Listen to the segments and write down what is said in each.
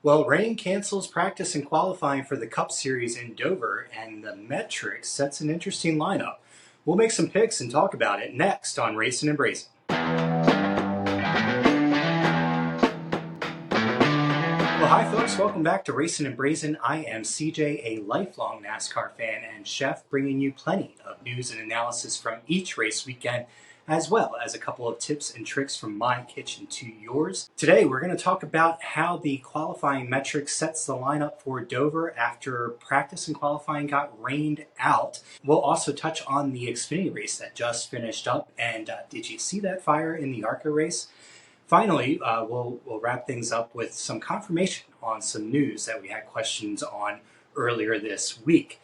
Well, rain cancels practice and qualifying for the Cup Series in Dover, and the metric sets an interesting lineup. We'll make some picks and talk about it next on Racin-n-Braisin. Well, hi folks, welcome back to Racin-n-Braisin. I am CJ, a lifelong NASCAR fan and chef, bringing you plenty of news and analysis from each race weekend, as well as a couple of tips and tricks from my kitchen to yours. Today, we're going to talk about how the qualifying metric sets the lineup for Dover after practice and qualifying got rained out. We'll also touch on the Xfinity race that just finished up, and did you see that fire in the Arca race? Finally, we'll wrap things up with some confirmation on some news that we had questions on earlier this week.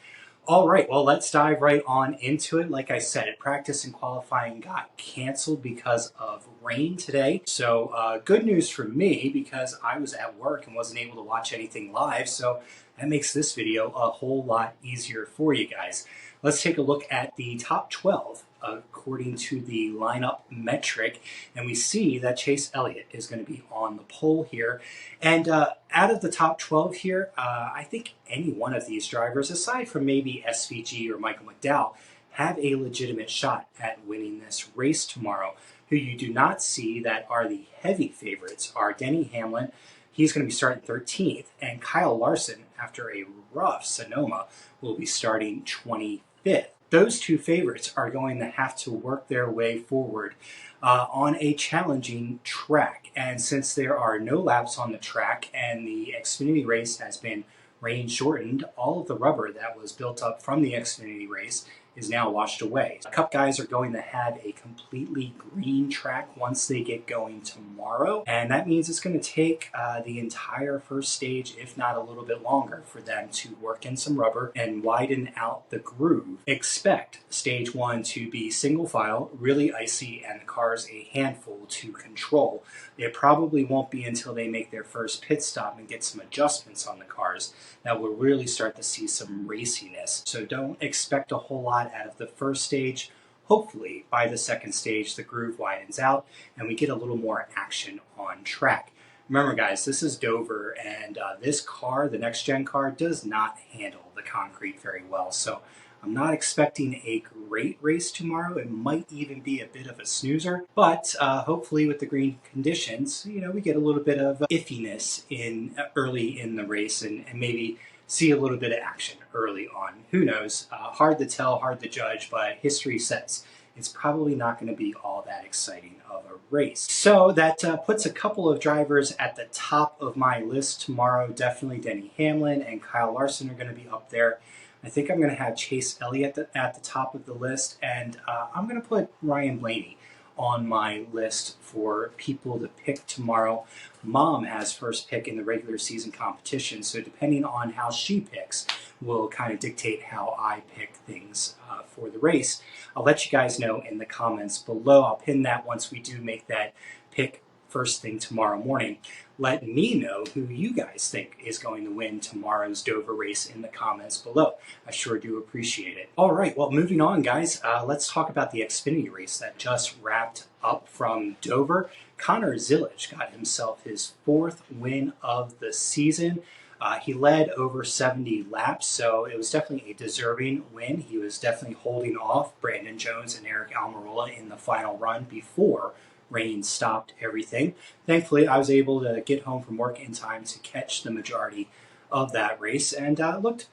All right, well, let's dive right on into it. Like I said, practice and qualifying got canceled because of rain today. So good news for me because I was at work and wasn't able to watch anything live. So that makes this video a whole lot easier for you guys. Let's take a look at the top 12 according to the lineup metric, and we see that Chase Elliott is going to be on the pole here. And out of the top 12 here, I think any one of these drivers, aside from maybe SVG or Michael McDowell, have a legitimate shot at winning this race tomorrow. Who you do not see that are the heavy favorites are Denny Hamlin. He's going to be starting 13th, and Kyle Larson, after a rough Sonoma, will be starting 25th. Those two favorites are going to have to work their way forward on a challenging track. And since there are no laps on the track and the Xfinity race has been rain shortened, all of the rubber that was built up from the Xfinity race is now washed away. Cup guys are going to have a completely green track once they get going tomorrow, and that means it's going to take the entire first stage, if not a little bit longer, for them to work in some rubber and widen out the groove. Expect stage one to be single file, really icy, and the cars a handful to control. It probably won't be until they make their first pit stop and get some adjustments on the cars that we'll really start to see some raciness. So don't expect a whole lot out of the first stage. Hopefully by the second stage the groove widens out and we get a little more action on track. Remember guys, this is Dover, and this car, the next gen car, does not handle the concrete very well. So I'm not expecting a great race tomorrow. It might even be a bit of a snoozer, but hopefully with the green conditions, we get a little bit of iffiness early in the race and maybe see a little bit of action early on. Who knows? Hard to tell, hard to judge, but history says it's probably not going to be all that exciting of a race. So that puts a couple of drivers at the top of my list tomorrow. Definitely Denny Hamlin and Kyle Larson are going to be up there. I think I'm going to have Chase Elliott at the top of the list, and I'm going to put Ryan Blaney on my list for people to pick tomorrow. Mom has first pick in the regular season competition, so depending on how she picks will kind of dictate how I pick things for the race. I'll let you guys know in the comments below. I'll pin that once we do make that pick first thing tomorrow morning. Let me know who you guys think is going to win tomorrow's Dover race in the comments below. I sure do appreciate it. All right, well, moving on, guys. Let's talk about the Xfinity race that just wrapped up from Dover. Connor Zilisch got himself his 4th win of the season. He led over 70 laps, so it was definitely a deserving win. He was definitely holding off Brandon Jones and Eric Almirola in the final run before rain stopped everything. Thankfully, I was able to get home from work in time to catch the majority of that race, and looked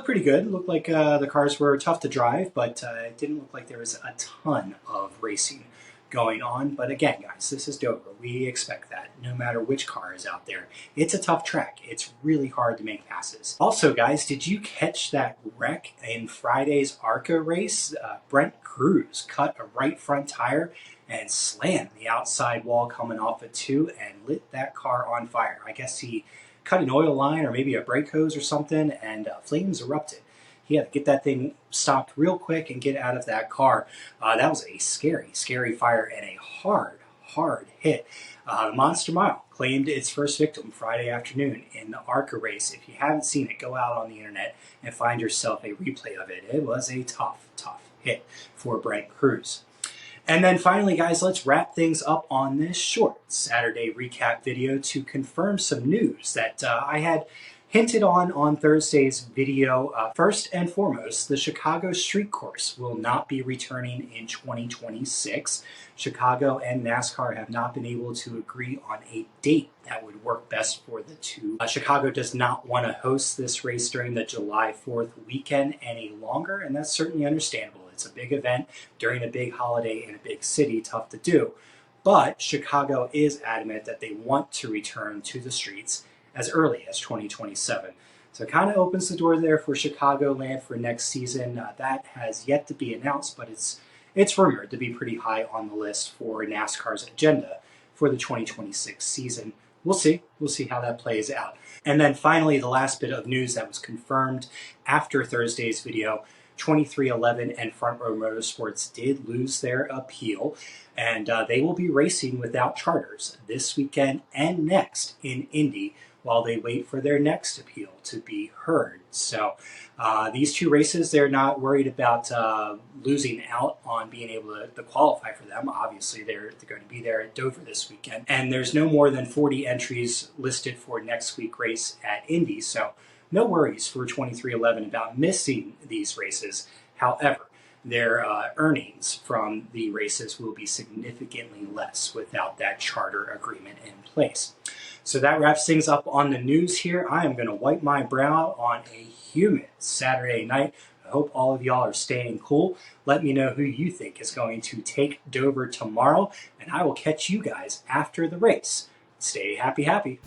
pretty good. It looked like the cars were tough to drive, but it didn't look like there was a ton of racing going on. But again, guys, this is Dover. We expect that no matter which car is out there. It's a tough track. It's really hard to make passes. Also, guys, did you catch that wreck in Friday's Arca race? Brent Crews cut a right front tire and slammed the outside wall coming off of 2 and lit that car on fire. I guess he cut an oil line or maybe a brake hose or something, and flames erupted. He had to get that thing stopped real quick and get out of that car. That was a scary, scary fire and a hard hit. Monster Mile claimed its first victim Friday afternoon in the Arca race. If you haven't seen it, go out on the internet and find yourself a replay of it. It was a tough hit for Brent Crews. And then finally, guys, let's wrap things up on this short Saturday recap video to confirm some news that I had hinted on Thursday's video. First and foremost, the Chicago Street Course will not be returning in 2026. Chicago and NASCAR have not been able to agree on a date that would work best for the two. Chicago does not want to host this race during the July 4th weekend any longer, and that's certainly understandable. It's a big event during a big holiday in a big city, tough to do. But Chicago is adamant that they want to return to the streets as early as 2027. So it kind of opens the door there for Chicagoland for next season. That has yet to be announced, but it's rumored to be pretty high on the list for NASCAR's agenda for the 2026 season. We'll see. We'll see how that plays out. And then finally, the last bit of news that was confirmed after Thursday's video, 2311 and Front Row Motorsports did lose their appeal, and they will be racing without charters this weekend and next in Indy while they wait for their next appeal to be heard. So these two races, they're not worried about losing out on being able to qualify for them. Obviously, they're going to be there at Dover this weekend. And there's no more than 40 entries listed for next week's race at Indy. So no worries for 2311 about missing these races. However, their earnings from the races will be significantly less without that charter agreement in place. So that wraps things up on the news here. I am going to wipe my brow on a humid Saturday night. I hope all of y'all are staying cool. Let me know who you think is going to take Dover tomorrow, and I will catch you guys after the race. Stay happy.